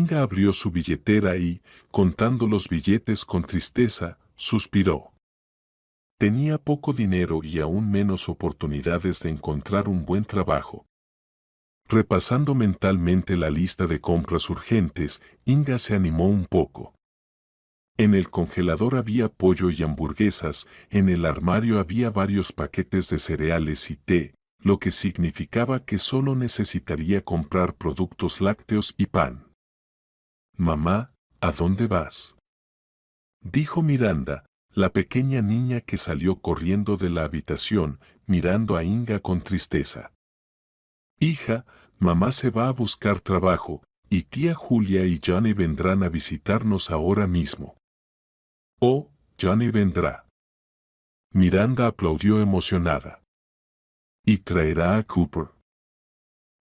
Inga abrió su billetera y, contando los billetes con tristeza, suspiró. Tenía poco dinero y aún menos oportunidades de encontrar un buen trabajo. Repasando mentalmente la lista de compras urgentes, Inga se animó un poco. En el congelador había pollo y hamburguesas, en el armario había varios paquetes de cereales y té, lo que significaba que solo necesitaría comprar productos lácteos y pan. «Mamá, ¿a dónde vas?», dijo Miranda, la pequeña niña que salió corriendo de la habitación, mirando a Inga con tristeza. «Hija, mamá se va a buscar trabajo, y tía Julia y Johnny vendrán a visitarnos ahora mismo». «Oh, Johnny vendrá». Miranda aplaudió emocionada. «¿Y traerá a Cooper?».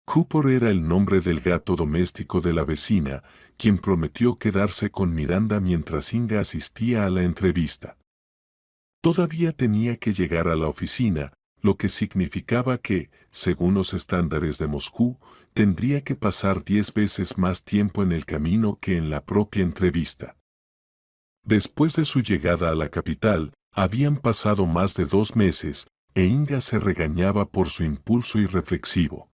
Cooper era el nombre del gato doméstico de la vecina, quien prometió quedarse con Miranda mientras Inga asistía a la entrevista. Todavía tenía que llegar a la oficina, lo que significaba que, según los estándares de Moscú, tendría que pasar 10 veces más tiempo en el camino que en la propia entrevista. Después de su llegada a la capital, habían pasado más de 2 meses, e Inga se regañaba por su impulso irreflexivo.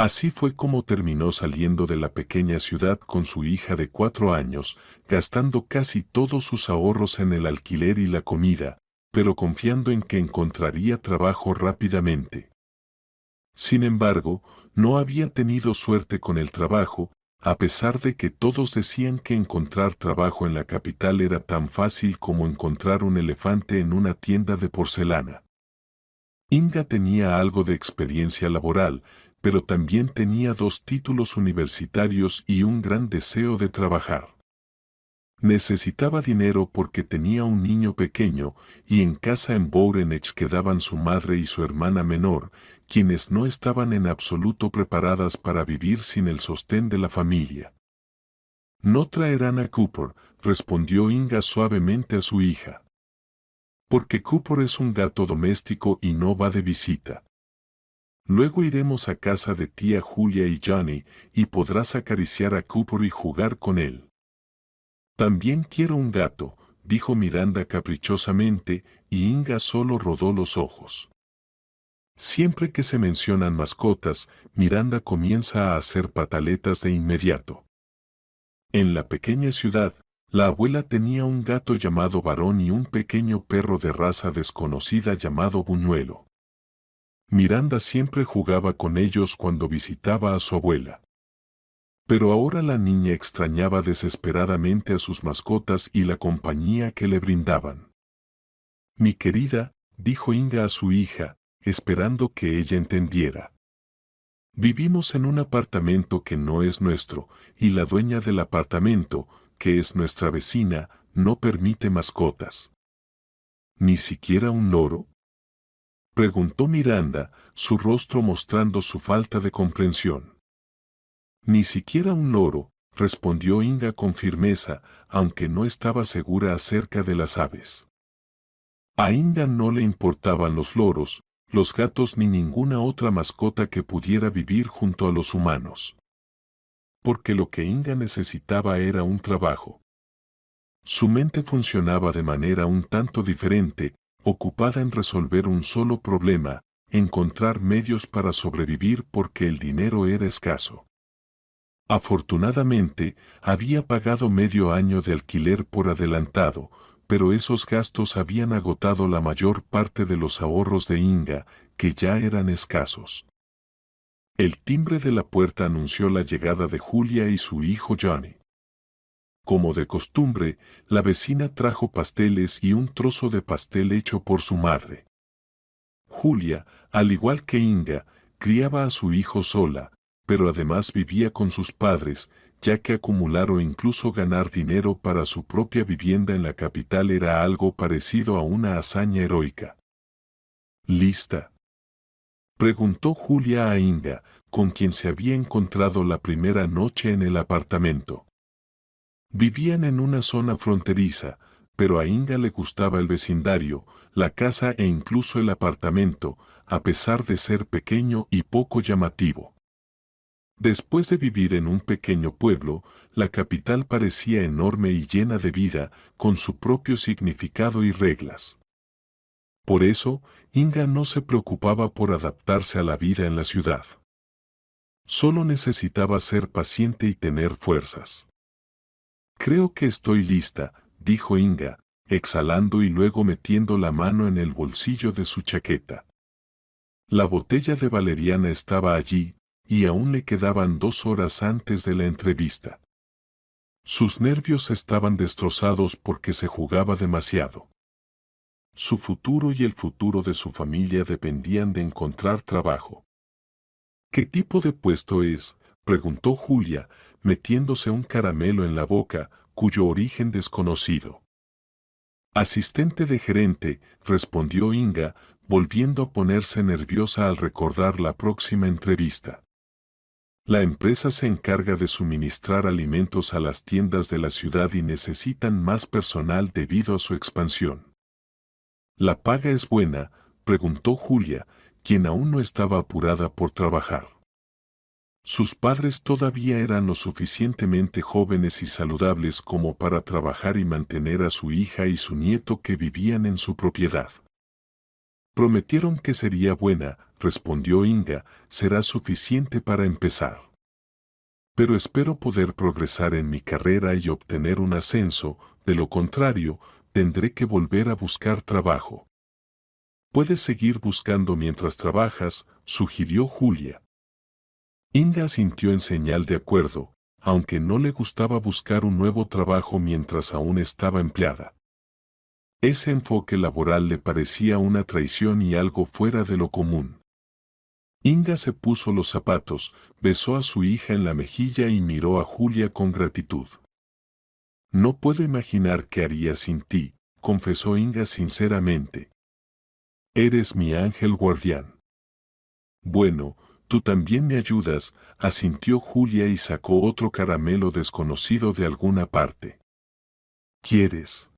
Así fue como terminó saliendo de la pequeña ciudad con su hija de 4 años, gastando casi todos sus ahorros en el alquiler y la comida, pero confiando en que encontraría trabajo rápidamente. Sin embargo, no había tenido suerte con el trabajo, a pesar de que todos decían que encontrar trabajo en la capital era tan fácil como encontrar un elefante en una tienda de porcelana. Inga tenía algo de experiencia laboral, pero también tenía 2 títulos universitarios y un gran deseo de trabajar. Necesitaba dinero porque tenía un niño pequeño, y en casa en Voronezh quedaban su madre y su hermana menor, quienes no estaban en absoluto preparadas para vivir sin el sostén de la familia. «No traerán a Cooper», respondió Inga suavemente a su hija. «Porque Cooper es un gato doméstico y no va de visita. Luego iremos a casa de tía Julia y Johnny, y podrás acariciar a Cooper y jugar con él». «También quiero un gato», dijo Miranda caprichosamente, y Inga solo rodó los ojos. Siempre que se mencionan mascotas, Miranda comienza a hacer pataletas de inmediato. En la pequeña ciudad, la abuela tenía un gato llamado Varón y un pequeño perro de raza desconocida llamado Buñuelo. Miranda siempre jugaba con ellos cuando visitaba a su abuela. Pero ahora la niña extrañaba desesperadamente a sus mascotas y la compañía que le brindaban. «Mi querida», dijo Inga a su hija, esperando que ella entendiera. «Vivimos en un apartamento que no es nuestro, y la dueña del apartamento, que es nuestra vecina, no permite mascotas». «¿Ni siquiera un loro?», preguntó Miranda, su rostro mostrando su falta de comprensión. «Ni siquiera un loro», respondió Inga con firmeza, aunque no estaba segura acerca de las aves. A Inga no le importaban los loros, los gatos ni ninguna otra mascota que pudiera vivir junto a los humanos. Porque lo que Inga necesitaba era un trabajo. Su mente funcionaba de manera un tanto diferente, ocupada en resolver un solo problema, encontrar medios para sobrevivir porque el dinero era escaso. Afortunadamente, había pagado medio año de alquiler por adelantado, pero esos gastos habían agotado la mayor parte de los ahorros de Inga, que ya eran escasos. El timbre de la puerta anunció la llegada de Julia y su hijo Johnny. Como de costumbre, la vecina trajo pasteles y un trozo de pastel hecho por su madre. Julia, al igual que Inga, criaba a su hijo sola, pero además vivía con sus padres, ya que acumular o incluso ganar dinero para su propia vivienda en la capital era algo parecido a una hazaña heroica. «¿Lista?», preguntó Julia a Inga, con quien se había encontrado la primera noche en el apartamento. Vivían en una zona fronteriza, pero a Inga le gustaba el vecindario, la casa e incluso el apartamento, a pesar de ser pequeño y poco llamativo. Después de vivir en un pequeño pueblo, la capital parecía enorme y llena de vida, con su propio significado y reglas. Por eso, Inga no se preocupaba por adaptarse a la vida en la ciudad. Solo necesitaba ser paciente y tener fuerzas. Creo que estoy lista, dijo Inga, exhalando y luego metiendo la mano en el bolsillo de su chaqueta. La botella de valeriana estaba allí, y aún le quedaban 2 horas antes de la entrevista. Sus nervios estaban destrozados porque se jugaba demasiado. Su futuro y el futuro de su familia dependían de encontrar trabajo. ¿Qué tipo de puesto es?, preguntó Julia, metiéndose un caramelo en la boca, cuyo origen desconocido. Asistente de gerente, respondió Inga, volviendo a ponerse nerviosa al recordar la próxima entrevista. La empresa se encarga de suministrar alimentos a las tiendas de la ciudad y necesitan más personal debido a su expansión. ¿La paga es buena?, preguntó Julia, quien aún no estaba apurada por trabajar. Sus padres todavía eran lo suficientemente jóvenes y saludables como para trabajar y mantener a su hija y su nieto que vivían en su propiedad. Prometieron que sería buena, respondió Inga, será suficiente para empezar. Pero espero poder progresar en mi carrera y obtener un ascenso, de lo contrario, tendré que volver a buscar trabajo. Puedes seguir buscando mientras trabajas, sugirió Julia. Inga asintió en señal de acuerdo, aunque no le gustaba buscar un nuevo trabajo mientras aún estaba empleada. Ese enfoque laboral le parecía una traición y algo fuera de lo común. Inga se puso los zapatos, besó a su hija en la mejilla y miró a Julia con gratitud. No puedo imaginar qué haría sin ti, confesó Inga sinceramente. Eres mi ángel guardián. Bueno, tú también me ayudas, asintió Julia y sacó otro caramelo desconocido de alguna parte. ¿Quieres?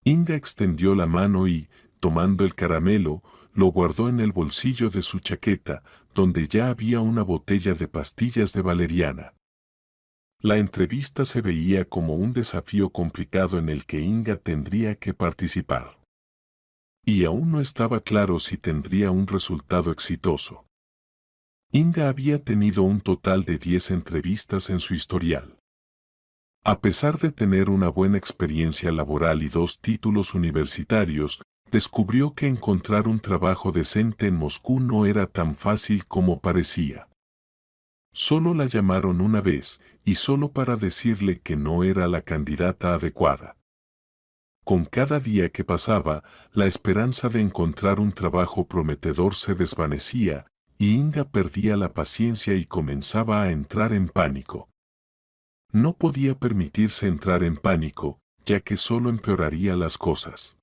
Inga extendió la mano y, tomando el caramelo, lo guardó en el bolsillo de su chaqueta, donde ya había una botella de pastillas de valeriana. La entrevista se veía como un desafío complicado en el que Inga tendría que participar. Y aún no estaba claro si tendría un resultado exitoso. Inga había tenido un total de 10 entrevistas en su historial. A pesar de tener una buena experiencia laboral y 2 títulos universitarios, descubrió que encontrar un trabajo decente en Moscú no era tan fácil como parecía. Solo la llamaron una vez, y solo para decirle que no era la candidata adecuada. Con cada día que pasaba, la esperanza de encontrar un trabajo prometedor se desvanecía, y Inga perdía la paciencia y comenzaba a entrar en pánico. No podía permitirse entrar en pánico, ya que solo empeoraría las cosas.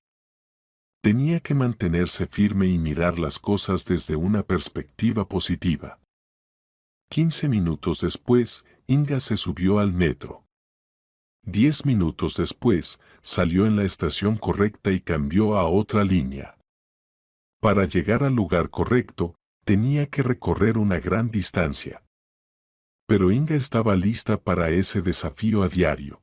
Tenía que mantenerse firme y mirar las cosas desde una perspectiva positiva. 15 minutos después, Inga se subió al metro. 10 minutos después, salió en la estación correcta y cambió a otra línea. Para llegar al lugar correcto, tenía que recorrer una gran distancia. Pero Inga estaba lista para ese desafío a diario.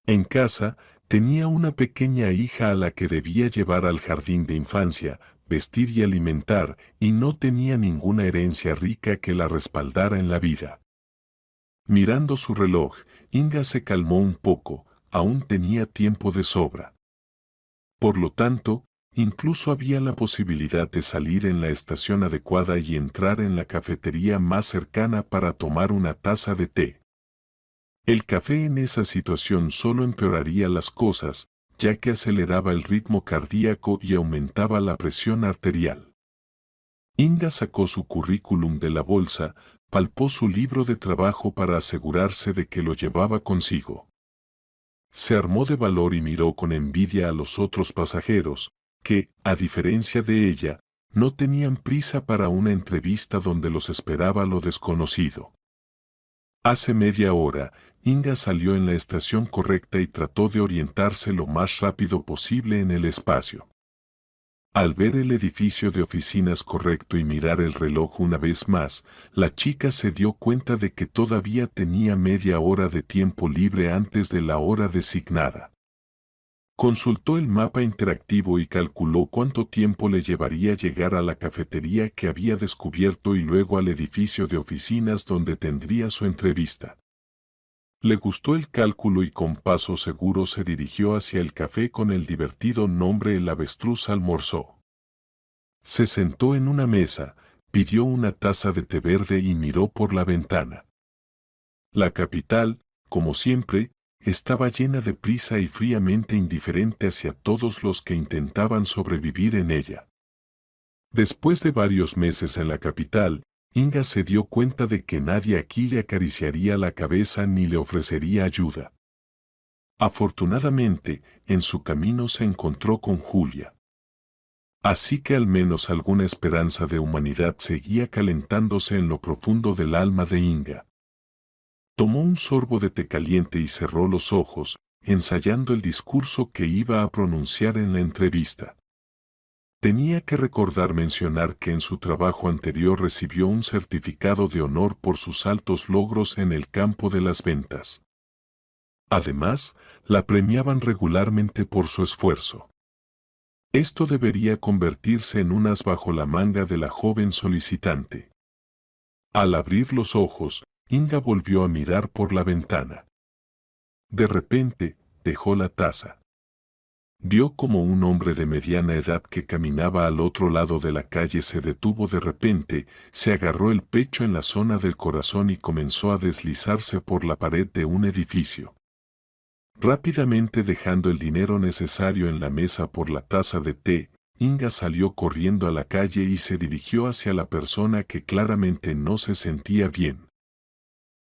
En casa, tenía una pequeña hija a la que debía llevar al jardín de infancia, vestir y alimentar, y no tenía ninguna herencia rica que la respaldara en la vida. Mirando su reloj, Inga se calmó un poco, aún tenía tiempo de sobra. Por lo tanto, incluso había la posibilidad de salir en la estación adecuada y entrar en la cafetería más cercana para tomar una taza de té. El café en esa situación solo empeoraría las cosas, ya que aceleraba el ritmo cardíaco y aumentaba la presión arterial. Inga sacó su currículum de la bolsa, palpó su libro de trabajo para asegurarse de que lo llevaba consigo. Se armó de valor y miró con envidia a los otros pasajeros, que, a diferencia de ella, no tenían prisa para una entrevista donde los esperaba lo desconocido. Hace media hora, Inga salió en la estación correcta y trató de orientarse lo más rápido posible en el espacio. Al ver el edificio de oficinas correcto y mirar el reloj una vez más, la chica se dio cuenta de que todavía tenía media hora de tiempo libre antes de la hora designada. Consultó el mapa interactivo y calculó cuánto tiempo le llevaría llegar a la cafetería que había descubierto y luego al edificio de oficinas donde tendría su entrevista. Le gustó el cálculo y con paso seguro se dirigió hacia el café con el divertido nombre El Avestruz. Almorzó. Se sentó en una mesa, pidió una taza de té verde y miró por la ventana. La capital, como siempre, estaba llena de prisa y fríamente indiferente hacia todos los que intentaban sobrevivir en ella. Después de varios meses en la capital, Inga se dio cuenta de que nadie aquí le acariciaría la cabeza ni le ofrecería ayuda. Afortunadamente, en su camino se encontró con Julia. Así que al menos alguna esperanza de humanidad seguía calentándose en lo profundo del alma de Inga. Tomó un sorbo de té caliente y cerró los ojos, ensayando el discurso que iba a pronunciar en la entrevista. Tenía que recordar mencionar que en su trabajo anterior recibió un certificado de honor por sus altos logros en el campo de las ventas. Además, la premiaban regularmente por su esfuerzo. Esto debería convertirse en un as bajo la manga de la joven solicitante. Al abrir los ojos, Inga volvió a mirar por la ventana. De repente, dejó la taza. Vio como un hombre de mediana edad que caminaba al otro lado de la calle se detuvo de repente, se agarró el pecho en la zona del corazón y comenzó a deslizarse por la pared de un edificio. Rápidamente dejando el dinero necesario en la mesa por la taza de té, Inga salió corriendo a la calle y se dirigió hacia la persona que claramente no se sentía bien.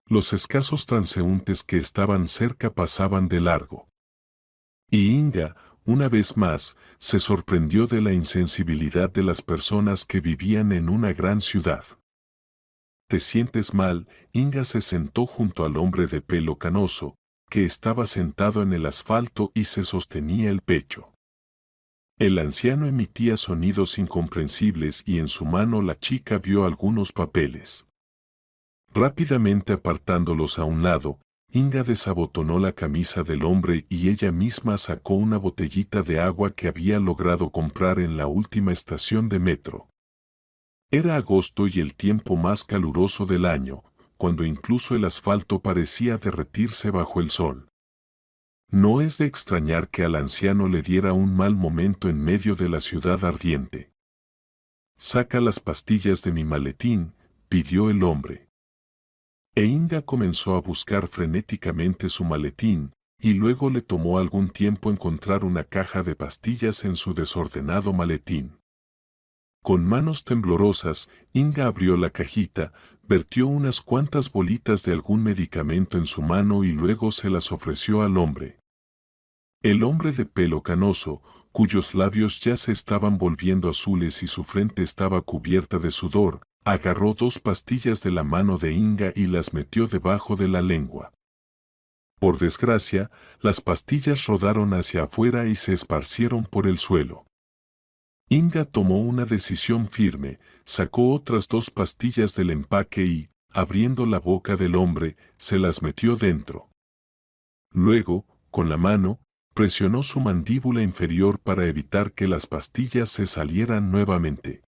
Los escasos transeúntes que estaban cerca pasaban de largo. Y Inga, una vez más, se sorprendió de la insensibilidad de las personas que vivían en una gran ciudad. ¿Te sientes mal? Inga se sentó junto al hombre de pelo canoso, que estaba sentado en el asfalto y se sostenía el pecho. El anciano emitía sonidos incomprensibles y en su mano la chica vio algunos papeles. Rápidamente apartándolos a un lado, Inga desabotonó la camisa del hombre y ella misma sacó una botellita de agua que había logrado comprar en la última estación de metro. Era agosto y el tiempo más caluroso del año, cuando incluso el asfalto parecía derretirse bajo el sol. No es de extrañar que al anciano le diera un mal momento en medio de la ciudad ardiente. «Saca las pastillas de mi maletín», pidió el hombre. E Inga comenzó a buscar frenéticamente su maletín, y luego le tomó algún tiempo encontrar una caja de pastillas en su desordenado maletín. Con manos temblorosas, Inga abrió la cajita, vertió unas cuantas bolitas de algún medicamento en su mano y luego se las ofreció al hombre. El hombre de pelo canoso, cuyos labios ya se estaban volviendo azules y su frente estaba cubierta de sudor, agarró 2 pastillas de la mano de Inga y las metió debajo de la lengua. Por desgracia, las pastillas rodaron hacia afuera y se esparcieron por el suelo. Inga tomó una decisión firme, sacó otras 2 pastillas del empaque y, abriendo la boca del hombre, se las metió dentro. Luego, con la mano, presionó su mandíbula inferior para evitar que las pastillas se salieran nuevamente.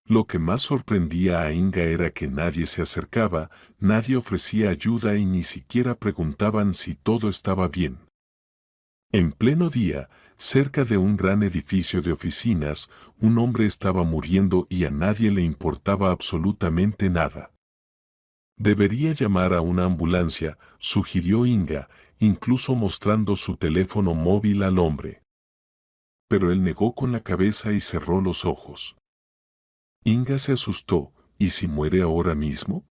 Lo que más sorprendía a Inga era que nadie se acercaba, nadie ofrecía ayuda y ni siquiera preguntaban si todo estaba bien. En pleno día, cerca de un gran edificio de oficinas, un hombre estaba muriendo y a nadie le importaba absolutamente nada. Debería llamar a una ambulancia, sugirió Inga, incluso mostrando su teléfono móvil al hombre. Pero él negó con la cabeza y cerró los ojos. Inga se asustó, ¿y si muere ahora mismo?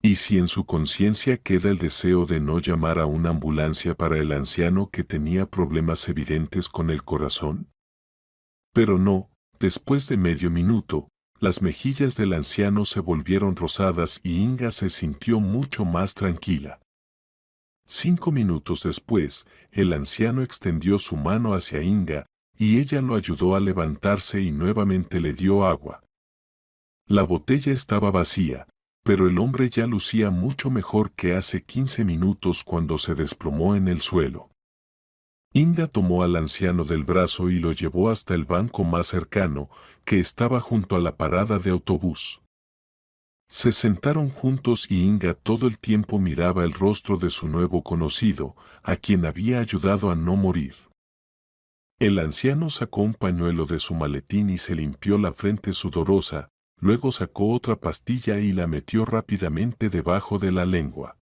¿Y si en su conciencia queda el deseo de no llamar a una ambulancia para el anciano que tenía problemas evidentes con el corazón? Pero no, después de medio minuto, las mejillas del anciano se volvieron rosadas y Inga se sintió mucho más tranquila. 5 minutos después, el anciano extendió su mano hacia Inga, y ella lo ayudó a levantarse y nuevamente le dio agua. La botella estaba vacía, pero el hombre ya lucía mucho mejor que hace 15 minutos cuando se desplomó en el suelo. Inga tomó al anciano del brazo y lo llevó hasta el banco más cercano, que estaba junto a la parada de autobús. Se sentaron juntos y Inga todo el tiempo miraba el rostro de su nuevo conocido, a quien había ayudado a no morir. El anciano sacó un pañuelo de su maletín y se limpió la frente sudorosa, luego sacó otra pastilla y la metió rápidamente debajo de la lengua.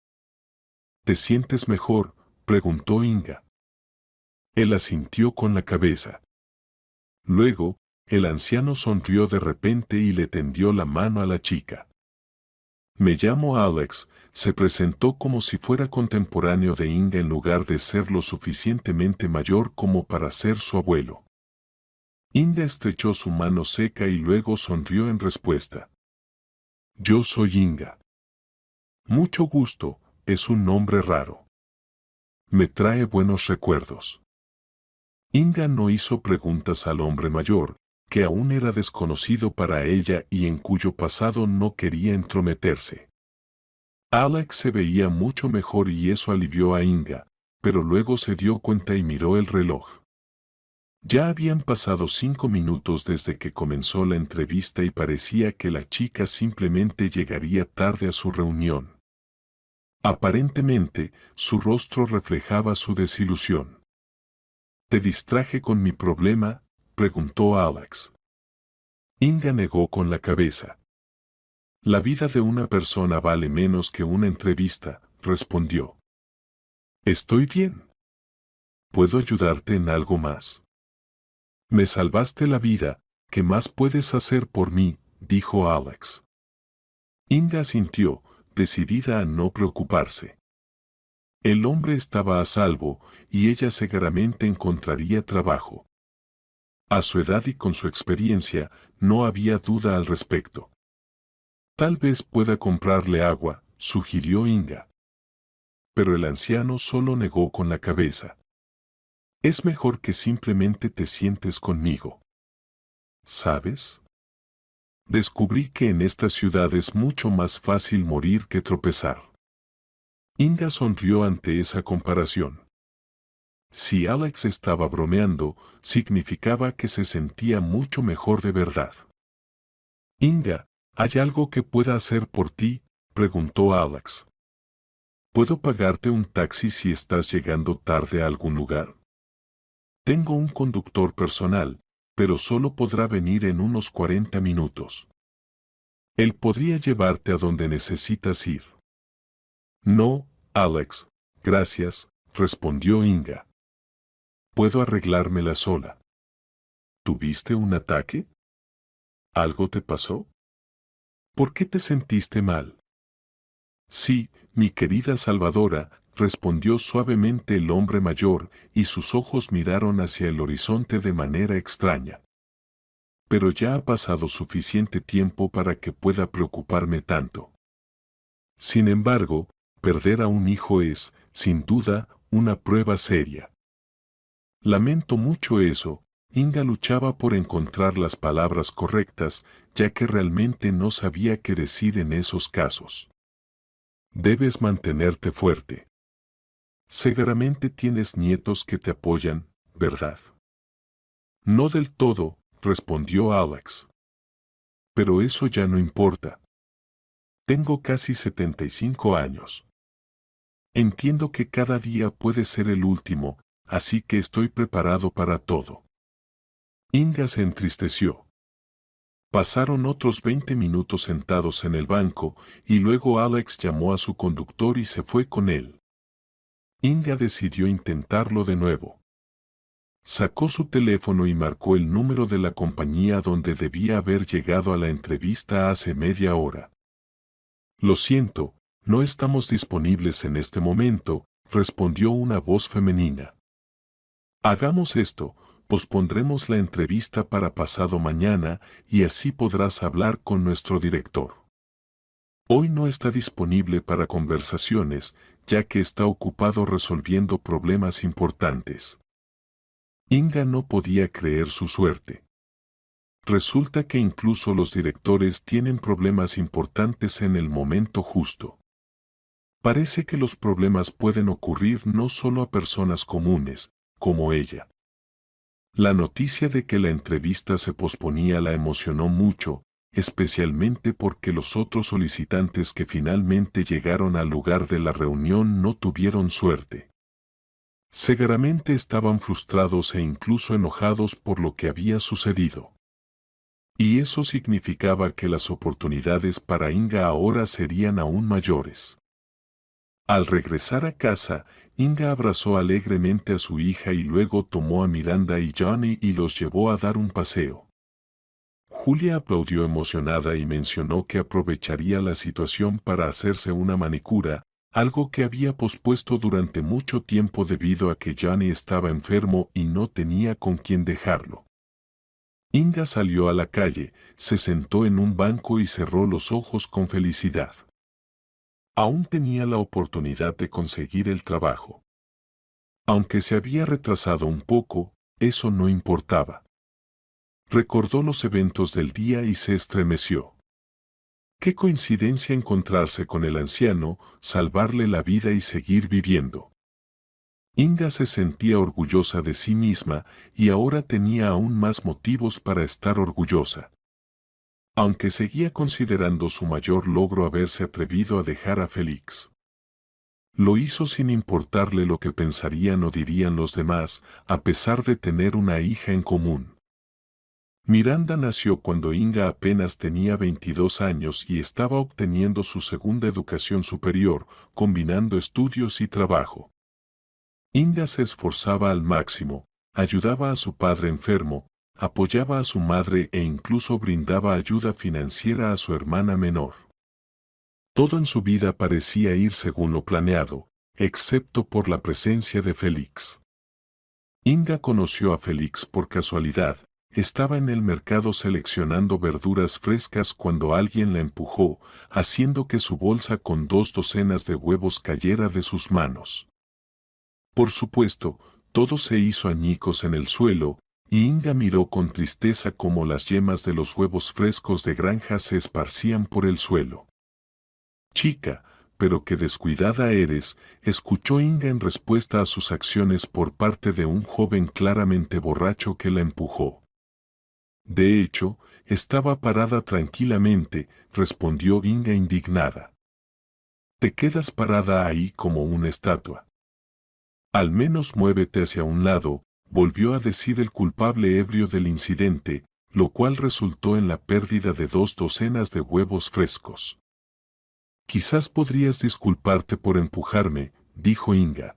¿Te sientes mejor?, preguntó Inga. Él asintió con la cabeza. Luego, el anciano sonrió de repente y le tendió la mano a la chica. Me llamo Alex, se presentó como si fuera contemporáneo de Inga en lugar de ser lo suficientemente mayor como para ser su abuelo. Inga estrechó su mano seca y luego sonrió en respuesta. Yo soy Inga. Mucho gusto, es un nombre raro. Me trae buenos recuerdos. Inga no hizo preguntas al hombre mayor, que aún era desconocido para ella y en cuyo pasado no quería entrometerse. Alex se veía mucho mejor y eso alivió a Inga, pero luego se dio cuenta y miró el reloj. Ya habían pasado 5 minutos desde que comenzó la entrevista y parecía que la chica simplemente llegaría tarde a su reunión. Aparentemente, su rostro reflejaba su desilusión. ¿Te distraje con mi problema?, preguntó Alex. Inga negó con la cabeza. La vida de una persona vale menos que una entrevista, respondió. Estoy bien. ¿Puedo ayudarte en algo más? Me salvaste la vida, ¿qué más puedes hacer por mí?, dijo Alex. Inga asintió, decidida a no preocuparse. El hombre estaba a salvo, y ella seguramente encontraría trabajo. A su edad y con su experiencia, no había duda al respecto. Tal vez pueda comprarle agua, sugirió Inga. Pero el anciano solo negó con la cabeza. Es mejor que simplemente te sientes conmigo. ¿Sabes? Descubrí que en esta ciudad es mucho más fácil morir que tropezar. Inga sonrió ante esa comparación. Si Alex estaba bromeando, significaba que se sentía mucho mejor de verdad. Inga, ¿hay algo que pueda hacer por ti?, preguntó Alex. ¿Puedo pagarte un taxi si estás llegando tarde a algún lugar? Tengo un conductor personal, pero solo podrá venir en unos 40 minutos. Él podría llevarte a donde necesitas ir. No, Alex, gracias, respondió Inga. Puedo arreglármela sola. ¿Tuviste un ataque? ¿Algo te pasó? ¿Por qué te sentiste mal? Sí, mi querida Salvadora, respondió suavemente el hombre mayor, y sus ojos miraron hacia el horizonte de manera extraña. Pero ya ha pasado suficiente tiempo para que pueda preocuparme tanto. Sin embargo, perder a un hijo es, sin duda, una prueba seria. Lamento mucho eso. Inga luchaba por encontrar las palabras correctas, ya que realmente no sabía qué decir en esos casos. Debes mantenerte fuerte. Seguramente tienes nietos que te apoyan, ¿verdad? No del todo, respondió Alex. Pero eso ya no importa. Tengo casi 75 años. Entiendo que cada día puede ser el último, así que estoy preparado para todo. Inga se entristeció. Pasaron otros 20 minutos sentados en el banco, y luego Alex llamó a su conductor y se fue con él. Inga decidió intentarlo de nuevo. Sacó su teléfono y marcó el número de la compañía donde debía haber llegado a la entrevista hace media hora. Lo siento, no estamos disponibles en este momento, respondió una voz femenina. Hagamos esto. Pospondremos la entrevista para pasado mañana y así podrás hablar con nuestro director. Hoy no está disponible para conversaciones, ya que está ocupado resolviendo problemas importantes. Inga no podía creer su suerte. Resulta que incluso los directores tienen problemas importantes en el momento justo. Parece que los problemas pueden ocurrir no solo a personas comunes, como ella. La noticia de que la entrevista se posponía la emocionó mucho, especialmente porque los otros solicitantes que finalmente llegaron al lugar de la reunión no tuvieron suerte. Seguramente estaban frustrados e incluso enojados por lo que había sucedido. Y eso significaba que las oportunidades para Inga ahora serían aún mayores. Al regresar a casa, Inga abrazó alegremente a su hija y luego tomó a Miranda y Johnny y los llevó a dar un paseo. Julia aplaudió emocionada y mencionó que aprovecharía la situación para hacerse una manicura, algo que había pospuesto durante mucho tiempo debido a que Johnny estaba enfermo y no tenía con quién dejarlo. Inga salió a la calle, se sentó en un banco y cerró los ojos con felicidad. Aún tenía la oportunidad de conseguir el trabajo. Aunque se había retrasado un poco, eso no importaba. Recordó los eventos del día y se estremeció. Qué coincidencia encontrarse con el anciano, salvarle la vida y seguir viviendo. Inga se sentía orgullosa de sí misma y ahora tenía aún más motivos para estar orgullosa. Aunque seguía considerando su mayor logro haberse atrevido a dejar a Félix. Lo hizo sin importarle lo que pensarían o dirían los demás, a pesar de tener una hija en común. Miranda nació cuando Inga apenas tenía 22 años y estaba obteniendo su segunda educación superior, combinando estudios y trabajo. Inga se esforzaba al máximo, ayudaba a su padre enfermo, apoyaba a su madre e incluso brindaba ayuda financiera a su hermana menor. Todo en su vida parecía ir según lo planeado, excepto por la presencia de Félix. Inga conoció a Félix por casualidad, estaba en el mercado seleccionando verduras frescas cuando alguien la empujó, haciendo que su bolsa con 2 docenas de huevos cayera de sus manos. Por supuesto, todo se hizo añicos en el suelo, y Inga miró con tristeza cómo las yemas de los huevos frescos de granja se esparcían por el suelo. Chica, pero qué descuidada eres, escuchó Inga en respuesta a sus acciones por parte de un joven claramente borracho que la empujó. De hecho, estaba parada tranquilamente, respondió Inga indignada. Te quedas parada ahí como una estatua. Al menos muévete hacia un lado, volvió a decir el culpable ebrio del incidente, lo cual resultó en la pérdida de 2 docenas de huevos frescos. Quizás podrías disculparte por empujarme, dijo Inga.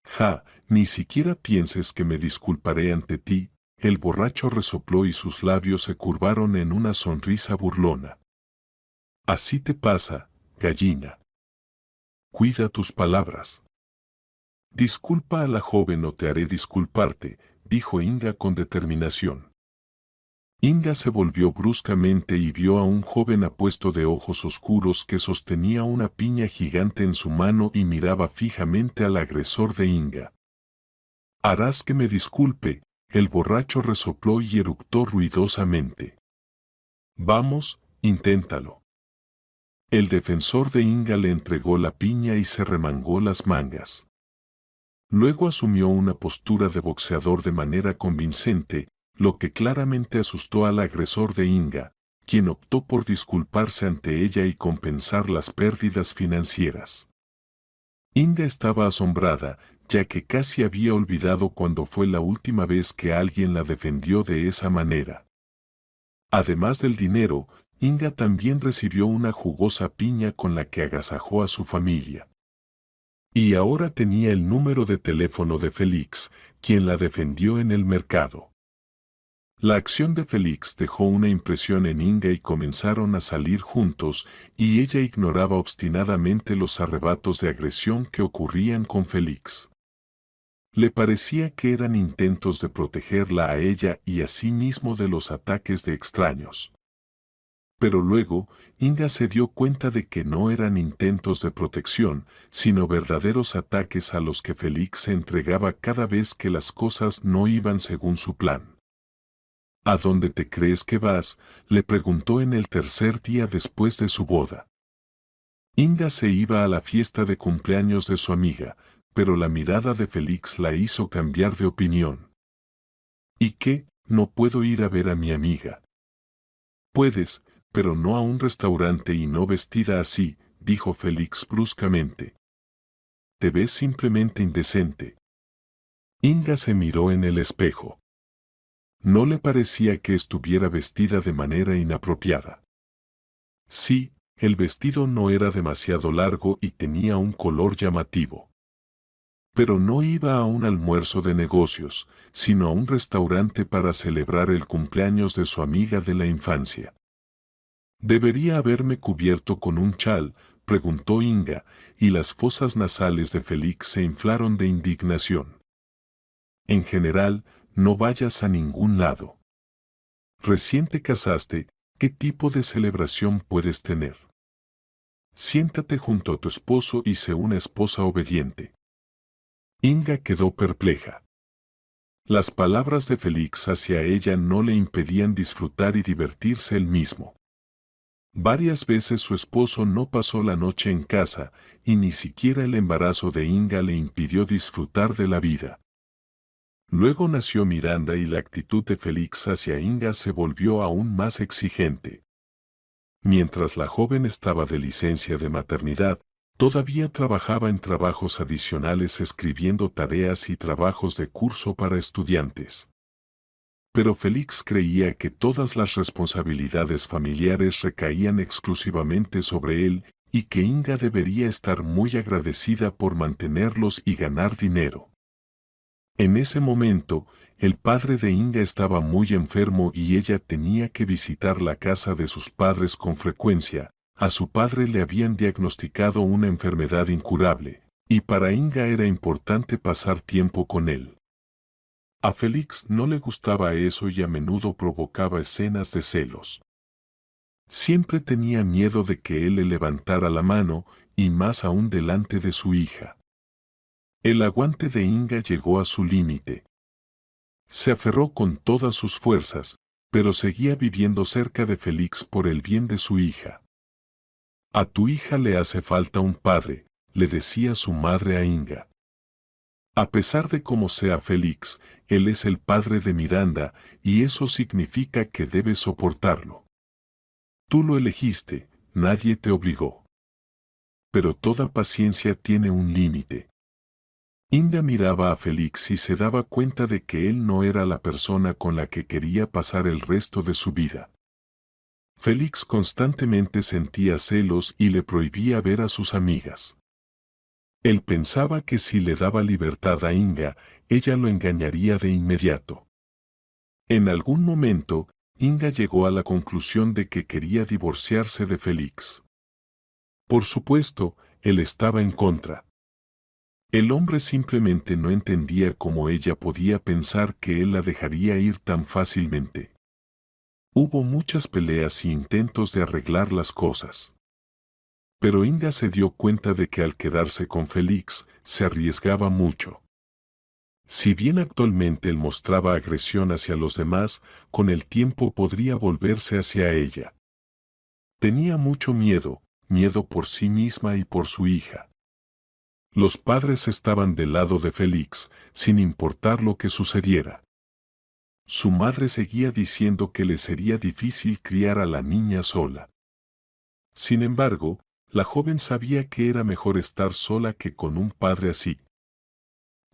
Ja, ni siquiera pienses que me disculparé ante ti, el borracho resopló y sus labios se curvaron en una sonrisa burlona. Así te pasa, gallina. Cuida tus palabras. Disculpa a la joven o te haré disculparte, dijo Inga con determinación. Inga se volvió bruscamente y vio a un joven apuesto de ojos oscuros que sostenía una piña gigante en su mano y miraba fijamente al agresor de Inga. Harás que me disculpe, el borracho resopló y eructó ruidosamente. Vamos, inténtalo. El defensor de Inga le entregó la piña y se remangó las mangas. Luego asumió una postura de boxeador de manera convincente, lo que claramente asustó al agresor de Inga, quien optó por disculparse ante ella y compensar las pérdidas financieras. Inga estaba asombrada, ya que casi había olvidado cuándo fue la última vez que alguien la defendió de esa manera. Además del dinero, Inga también recibió una jugosa piña con la que agasajó a su familia. Y ahora tenía el número de teléfono de Félix, quien la defendió en el mercado. La acción de Félix dejó una impresión en Inga y comenzaron a salir juntos, y ella ignoraba obstinadamente los arrebatos de agresión que ocurrían con Félix. Le parecía que eran intentos de protegerla a ella y a sí mismo de los ataques de extraños. Pero luego, Inga se dio cuenta de que no eran intentos de protección, sino verdaderos ataques a los que Félix se entregaba cada vez que las cosas no iban según su plan. ¿A dónde te crees que vas?, le preguntó en el tercer día después de su boda. Inga se iba a la fiesta de cumpleaños de su amiga, pero la mirada de Félix la hizo cambiar de opinión. ¿Y qué? No puedo ir a ver a mi amiga. Puedes, pero no a un restaurante y no vestida así, dijo Félix bruscamente. Te ves simplemente indecente. Inga se miró en el espejo. No le parecía que estuviera vestida de manera inapropiada. Sí, el vestido no era demasiado largo y tenía un color llamativo. Pero no iba a un almuerzo de negocios, sino a un restaurante para celebrar el cumpleaños de su amiga de la infancia. ¿Debería haberme cubierto con un chal?, preguntó Inga, y las fosas nasales de Félix se inflaron de indignación. En general, no vayas a ningún lado. Recién te casaste, ¿qué tipo de celebración puedes tener? Siéntate junto a tu esposo y sé una esposa obediente. Inga quedó perpleja. Las palabras de Félix hacia ella no le impedían disfrutar y divertirse él mismo. Varias veces su esposo no pasó la noche en casa, y ni siquiera el embarazo de Inga le impidió disfrutar de la vida. Luego nació Miranda y la actitud de Félix hacia Inga se volvió aún más exigente. Mientras la joven estaba de licencia de maternidad, todavía trabajaba en trabajos adicionales escribiendo tareas y trabajos de curso para estudiantes. Pero Félix creía que todas las responsabilidades familiares recaían exclusivamente sobre él y que Inga debería estar muy agradecida por mantenerlos y ganar dinero. En ese momento, el padre de Inga estaba muy enfermo y ella tenía que visitar la casa de sus padres con frecuencia. A su padre le habían diagnosticado una enfermedad incurable, y para Inga era importante pasar tiempo con él. A Félix no le gustaba eso y a menudo provocaba escenas de celos. Siempre tenía miedo de que él le levantara la mano, y más aún delante de su hija. El aguante de Inga llegó a su límite. Se aferró con todas sus fuerzas, pero seguía viviendo cerca de Félix por el bien de su hija. A tu hija le hace falta un padre, le decía su madre a Inga. A pesar de cómo sea Félix, él es el padre de Miranda, y eso significa que debes soportarlo. Tú lo elegiste, nadie te obligó. Pero toda paciencia tiene un límite. Inga miraba a Félix y se daba cuenta de que él no era la persona con la que quería pasar el resto de su vida. Félix constantemente sentía celos y le prohibía ver a sus amigas. Él pensaba que si le daba libertad a Inga, ella lo engañaría de inmediato. En algún momento, Inga llegó a la conclusión de que quería divorciarse de Félix. Por supuesto, él estaba en contra. El hombre simplemente no entendía cómo ella podía pensar que él la dejaría ir tan fácilmente. Hubo muchas peleas y intentos de arreglar las cosas. Pero Inga se dio cuenta de que al quedarse con Félix, se arriesgaba mucho. Si bien actualmente él mostraba agresión hacia los demás, con el tiempo podría volverse hacia ella. Tenía mucho miedo, miedo por sí misma y por su hija. Los padres estaban del lado de Félix, sin importar lo que sucediera. Su madre seguía diciendo que le sería difícil criar a la niña sola. Sin embargo, la joven sabía que era mejor estar sola que con un padre así.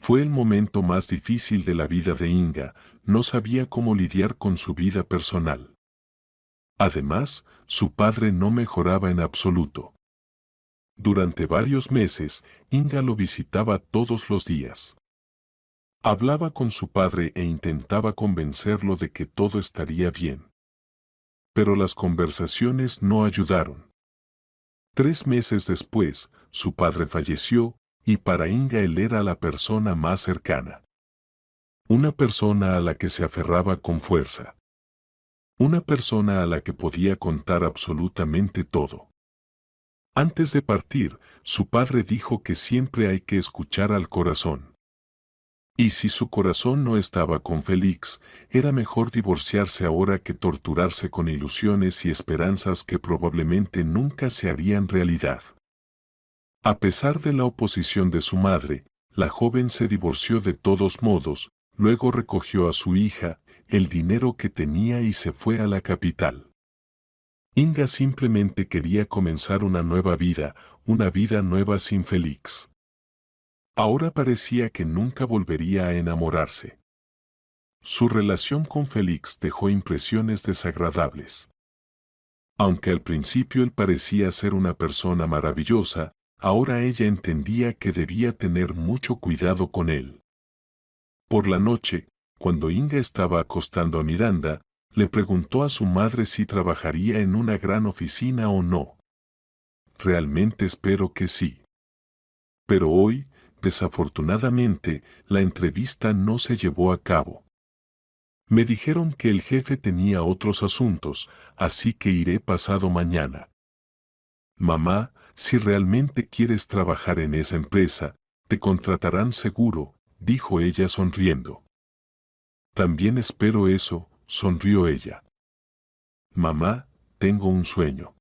Fue el momento más difícil de la vida de Inga, no sabía cómo lidiar con su vida personal. Además, su padre no mejoraba en absoluto. Durante varios meses, Inga lo visitaba todos los días. Hablaba con su padre e intentaba convencerlo de que todo estaría bien. Pero las conversaciones no ayudaron. 3 meses después, su padre falleció, y para Inga él era la persona más cercana. Una persona a la que se aferraba con fuerza. Una persona a la que podía contar absolutamente todo. Antes de partir, su padre dijo que siempre hay que escuchar al corazón. Y si su corazón no estaba con Félix, era mejor divorciarse ahora que torturarse con ilusiones y esperanzas que probablemente nunca se harían realidad. A pesar de la oposición de su madre, la joven se divorció de todos modos, luego recogió a su hija, el dinero que tenía y se fue a la capital. Inga simplemente quería comenzar una vida nueva sin Félix. Ahora parecía que nunca volvería a enamorarse. Su relación con Félix dejó impresiones desagradables. Aunque al principio él parecía ser una persona maravillosa, ahora ella entendía que debía tener mucho cuidado con él. Por la noche, cuando Inga estaba acostando a Miranda, le preguntó a su madre si trabajaría en una gran oficina o no. Realmente espero que sí. Pero hoy, desafortunadamente, la entrevista no se llevó a cabo. Me dijeron que el jefe tenía otros asuntos, así que iré pasado mañana. Mamá, si realmente quieres trabajar en esa empresa, te contratarán seguro, dijo ella sonriendo. También espero eso, sonrió ella. Mamá, tengo un sueño.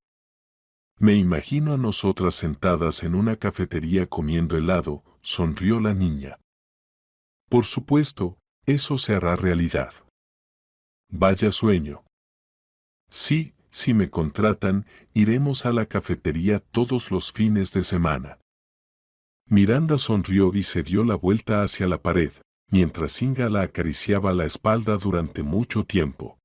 Me imagino a nosotras sentadas en una cafetería comiendo helado, sonrió la niña. Por supuesto, eso se hará realidad. Vaya sueño. Sí, si me contratan, iremos a la cafetería todos los fines de semana. Miranda sonrió y se dio la vuelta hacia la pared, mientras Inga la acariciaba la espalda durante mucho tiempo.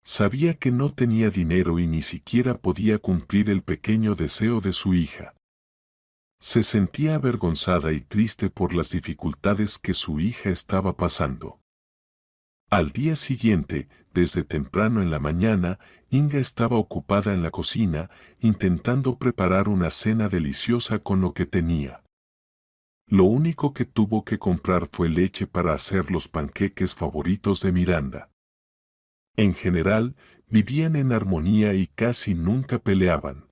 Sabía que no tenía dinero y ni siquiera podía cumplir el pequeño deseo de su hija. Se sentía avergonzada y triste por las dificultades que su hija estaba pasando. Al día siguiente, desde temprano en la mañana, Inga estaba ocupada en la cocina, intentando preparar una cena deliciosa con lo que tenía. Lo único que tuvo que comprar fue leche para hacer los panqueques favoritos de Miranda. En general, vivían en armonía y casi nunca peleaban.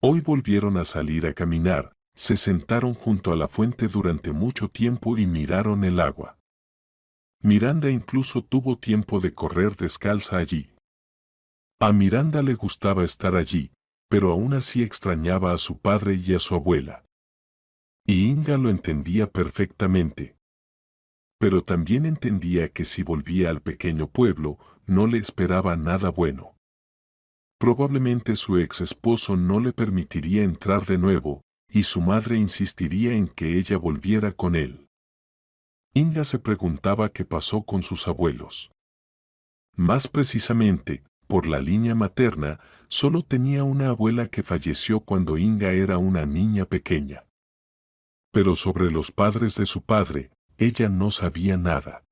Hoy volvieron a salir a caminar, se sentaron junto a la fuente durante mucho tiempo y miraron el agua. Miranda incluso tuvo tiempo de correr descalza allí. A Miranda le gustaba estar allí, pero aún así extrañaba a su padre y a su abuela. Y Inga lo entendía perfectamente. Pero también entendía que si volvía al pequeño pueblo, no le esperaba nada bueno. Probablemente su ex esposo no le permitiría entrar de nuevo, y su madre insistiría en que ella volviera con él. Inga se preguntaba qué pasó con sus abuelos. Más precisamente, por la línea materna, solo tenía una abuela que falleció cuando Inga era una niña pequeña. Pero sobre los padres de su padre, ella no sabía nada.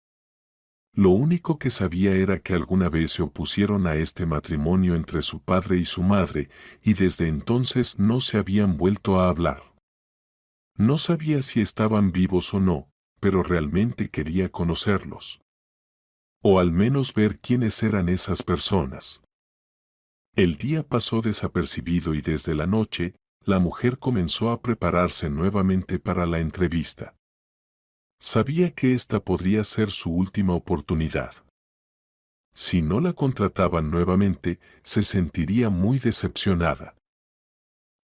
Lo único que sabía era que alguna vez se opusieron a este matrimonio entre su padre y su madre, y desde entonces no se habían vuelto a hablar. No sabía si estaban vivos o no, pero realmente quería conocerlos. O al menos ver quiénes eran esas personas. El día pasó desapercibido y desde la noche, la mujer comenzó a prepararse nuevamente para la entrevista. Sabía que esta podría ser su última oportunidad. Si no la contrataban nuevamente, se sentiría muy decepcionada.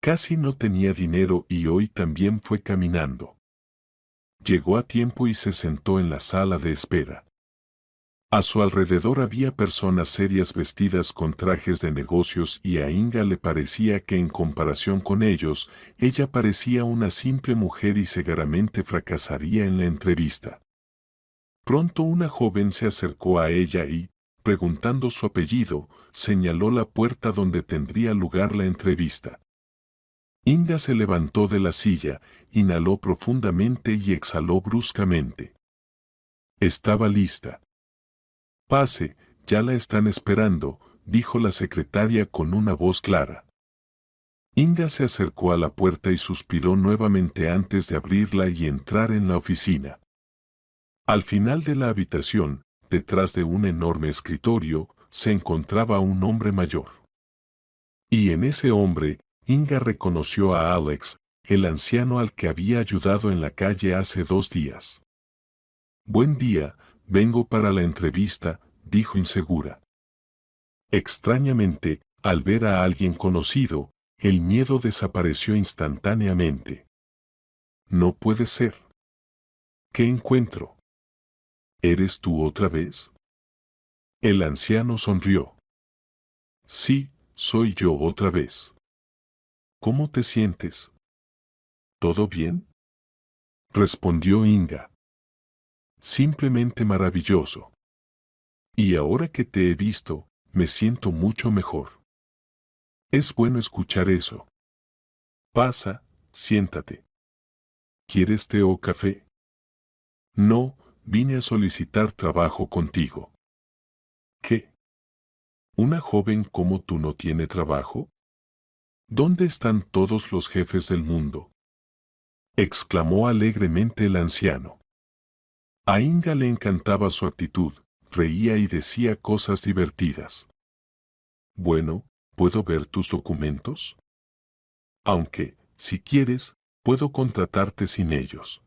Casi no tenía dinero y hoy también fue caminando. Llegó a tiempo y se sentó en la sala de espera. A su alrededor había personas serias vestidas con trajes de negocios y a Inga le parecía que en comparación con ellos, ella parecía una simple mujer y seguramente fracasaría en la entrevista. Pronto una joven se acercó a ella y, preguntando su apellido, señaló la puerta donde tendría lugar la entrevista. Inga se levantó de la silla, inhaló profundamente y exhaló bruscamente. Estaba lista. Pase, ya la están esperando, dijo la secretaria con una voz clara. Inga se acercó a la puerta y suspiró nuevamente antes de abrirla y entrar en la oficina. Al final de la habitación, detrás de un enorme escritorio, se encontraba un hombre mayor. Y en ese hombre, Inga reconoció a Alex, el anciano al que había ayudado en la calle hace 2 días. «Buen día, vengo para la entrevista», dijo insegura. Extrañamente, al ver a alguien conocido, el miedo desapareció instantáneamente. «No puede ser. ¿Qué encuentro? ¿Eres tú otra vez?» El anciano sonrió. «Sí, soy yo otra vez. ¿Cómo te sientes?» «¿Todo bien?», respondió Inga. «Simplemente maravilloso. Y ahora que te he visto, me siento mucho mejor». «Es bueno escuchar eso. Pasa, siéntate. ¿Quieres té o café?» «No, vine a solicitar trabajo contigo». «¿Qué? ¿Una joven como tú no tiene trabajo? ¿Dónde están todos los jefes del mundo?», exclamó alegremente el anciano. A Inga le encantaba su actitud, reía y decía cosas divertidas. «Bueno, ¿puedo ver tus documentos? Aunque, si quieres, puedo contratarte sin ellos».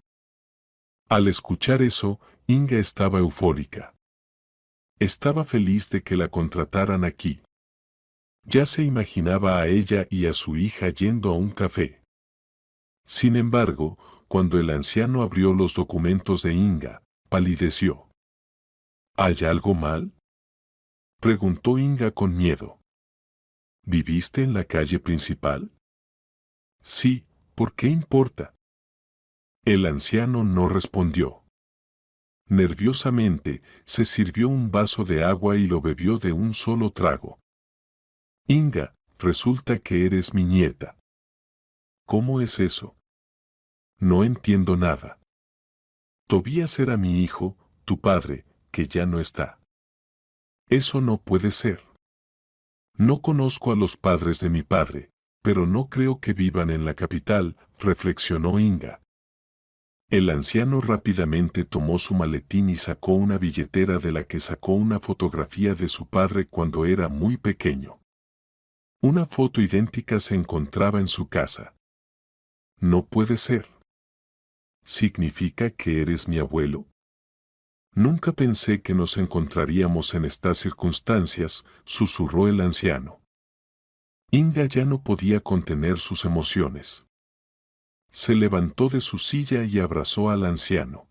Al escuchar eso, Inga estaba eufórica. Estaba feliz de que la contrataran aquí. Ya se imaginaba a ella y a su hija yendo a un café. Sin embargo, cuando el anciano abrió los documentos de Inga, palideció. «¿Hay algo mal?», preguntó Inga con miedo. «¿Viviste en la calle principal?». «Sí, ¿por qué importa?». El anciano no respondió. Nerviosamente, se sirvió un vaso de agua y lo bebió de un solo trago. «Inga, resulta que eres mi nieta». «¿Cómo es eso?». «No entiendo nada». «Tobías era mi hijo, tu padre, que ya no está». «Eso no puede ser». «No conozco a los padres de mi padre, pero no creo que vivan en la capital», reflexionó Inga. El anciano rápidamente tomó su maletín y sacó una billetera de la que sacó una fotografía de su padre cuando era muy pequeño. Una foto idéntica se encontraba en su casa. «No puede ser. ¿Significa que eres mi abuelo?». «Nunca pensé que nos encontraríamos en estas circunstancias», susurró el anciano. Inga ya no podía contener sus emociones. Se levantó de su silla y abrazó al anciano.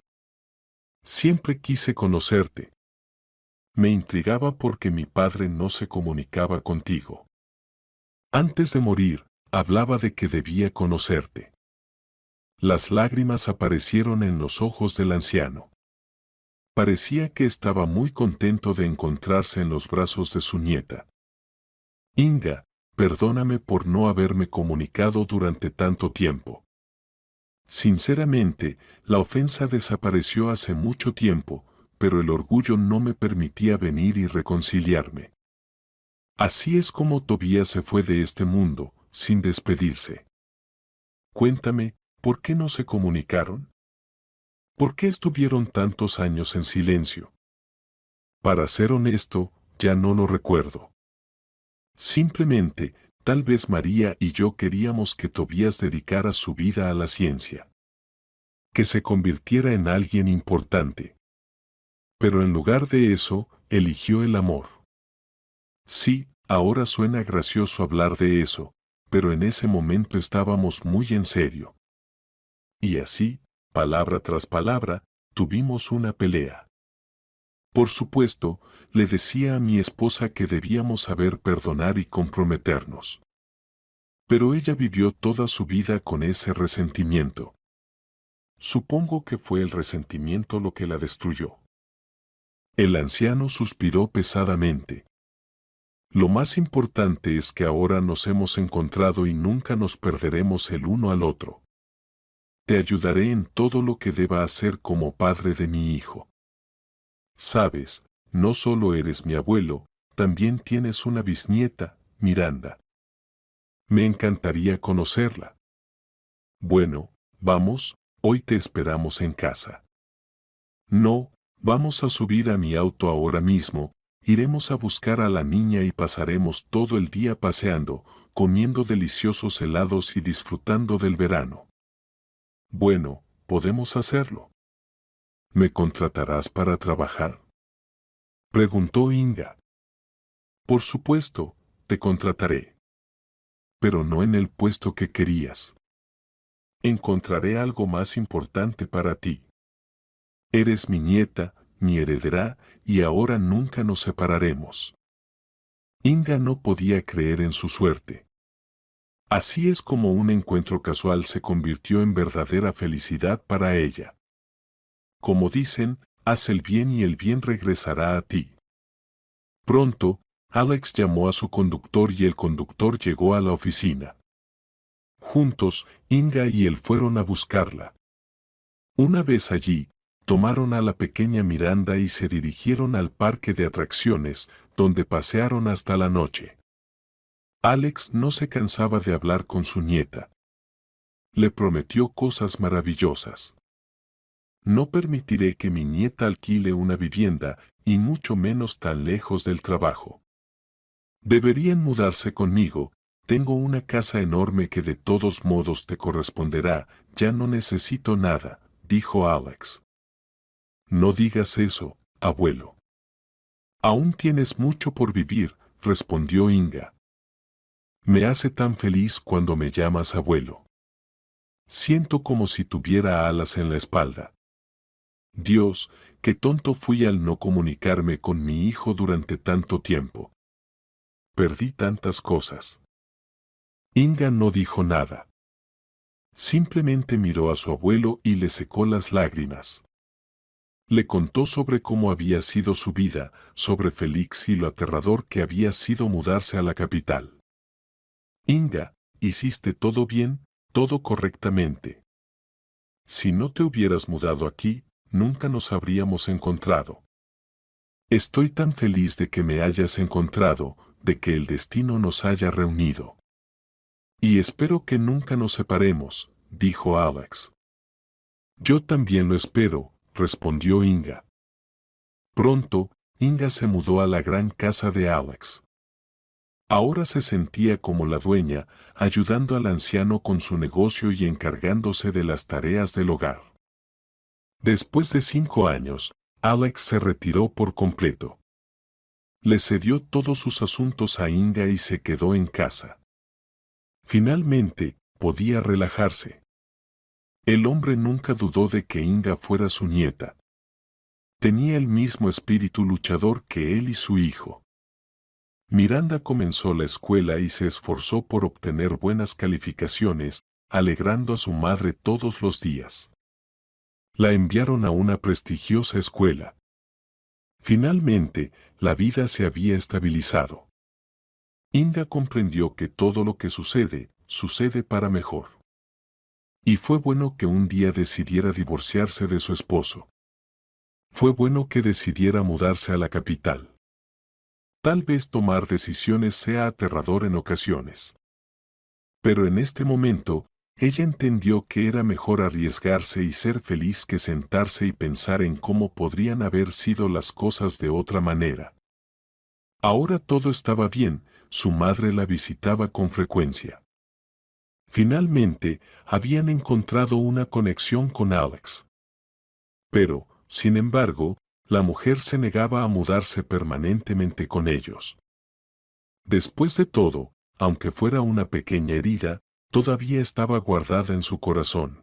«Siempre quise conocerte. Me intrigaba porque mi padre no se comunicaba contigo. Antes de morir, hablaba de que debía conocerte». Las lágrimas aparecieron en los ojos del anciano. Parecía que estaba muy contento de encontrarse en los brazos de su nieta. «Inga, perdóname por no haberme comunicado durante tanto tiempo. Sinceramente, la ofensa desapareció hace mucho tiempo, pero el orgullo no me permitía venir y reconciliarme». Así es como Tobías se fue de este mundo, sin despedirse. «Cuéntame, ¿por qué no se comunicaron? ¿Por qué estuvieron tantos años en silencio?». «Para ser honesto, ya no lo recuerdo. Simplemente, tal vez María y yo queríamos que Tobías dedicara su vida a la ciencia. Que se convirtiera en alguien importante. Pero en lugar de eso, eligió el amor». Sí, ahora suena gracioso hablar de eso, pero en ese momento estábamos muy en serio. Y así, palabra tras palabra, tuvimos una pelea. Por supuesto, le decía a mi esposa que debíamos saber perdonar y comprometernos. Pero ella vivió toda su vida con ese resentimiento. Supongo que fue el resentimiento lo que la destruyó. El anciano suspiró pesadamente. «Lo más importante es que ahora nos hemos encontrado y nunca nos perderemos el uno al otro. Te ayudaré en todo lo que deba hacer como padre de mi hijo. Sabes, no solo eres mi abuelo, también tienes una bisnieta, Miranda. Me encantaría conocerla. Bueno, vamos, hoy te esperamos en casa». «No, vamos a subir a mi auto ahora mismo», iremos a buscar a la niña y pasaremos todo el día paseando, comiendo deliciosos helados y disfrutando del verano. Bueno, podemos hacerlo. ¿Me contratarás para trabajar?, preguntó Inga. Por supuesto, te contrataré. Pero no en el puesto que querías. Encontraré algo más importante para ti. Eres mi nieta, mi heredera, y ahora nunca nos separaremos. Inga no podía creer en su suerte. Así es como un encuentro casual se convirtió en verdadera felicidad para ella. Como dicen, haz el bien y el bien regresará a ti. Pronto, Alex llamó a su conductor y el conductor llegó a la oficina. Juntos, Inga y él fueron a buscarla. Una vez allí, tomaron a la pequeña Miranda y se dirigieron al parque de atracciones, donde pasearon hasta la noche. Alex no se cansaba de hablar con su nieta. Le prometió cosas maravillosas. No permitiré que mi nieta alquile una vivienda, y mucho menos tan lejos del trabajo. Deberían mudarse conmigo, tengo una casa enorme que de todos modos te corresponderá, ya no necesito nada, dijo Alex. No digas eso, abuelo. Aún tienes mucho por vivir, respondió Inga. Me hace tan feliz cuando me llamas abuelo. Siento como si tuviera alas en la espalda. Dios, qué tonto fui al no comunicarme con mi hijo durante tanto tiempo. Perdí tantas cosas. Inga no dijo nada. Simplemente miró a su abuelo y le secó las lágrimas. Le contó sobre cómo había sido su vida, sobre Félix y lo aterrador que había sido mudarse a la capital. Inga, hiciste todo bien, todo correctamente. Si no te hubieras mudado aquí, nunca nos habríamos encontrado. Estoy tan feliz de que me hayas encontrado, de que el destino nos haya reunido. Y espero que nunca nos separemos, dijo Alex. Yo también lo espero, respondió Inga. Pronto, Inga se mudó a la gran casa de Alex. Ahora se sentía como la dueña, ayudando al anciano con su negocio y encargándose de las tareas del hogar. Después de 5 años, Alex se retiró por completo. Le cedió todos sus asuntos a Inga y se quedó en casa. Finalmente, podía relajarse. El hombre nunca dudó de que Inga fuera su nieta. Tenía el mismo espíritu luchador que él y su hijo. Miranda comenzó la escuela y se esforzó por obtener buenas calificaciones, alegrando a su madre todos los días. La enviaron a una prestigiosa escuela. Finalmente, la vida se había estabilizado. Inga comprendió que todo lo que sucede, sucede para mejor. Y fue bueno que un día decidiera divorciarse de su esposo. Fue bueno que decidiera mudarse a la capital. Tal vez tomar decisiones sea aterrador en ocasiones. Pero en este momento, ella entendió que era mejor arriesgarse y ser feliz que sentarse y pensar en cómo podrían haber sido las cosas de otra manera. Ahora todo estaba bien, su madre la visitaba con frecuencia. Finalmente, habían encontrado una conexión con Alex. Pero, sin embargo, la mujer se negaba a mudarse permanentemente con ellos. Después de todo, aunque fuera una pequeña herida, todavía estaba guardada en su corazón.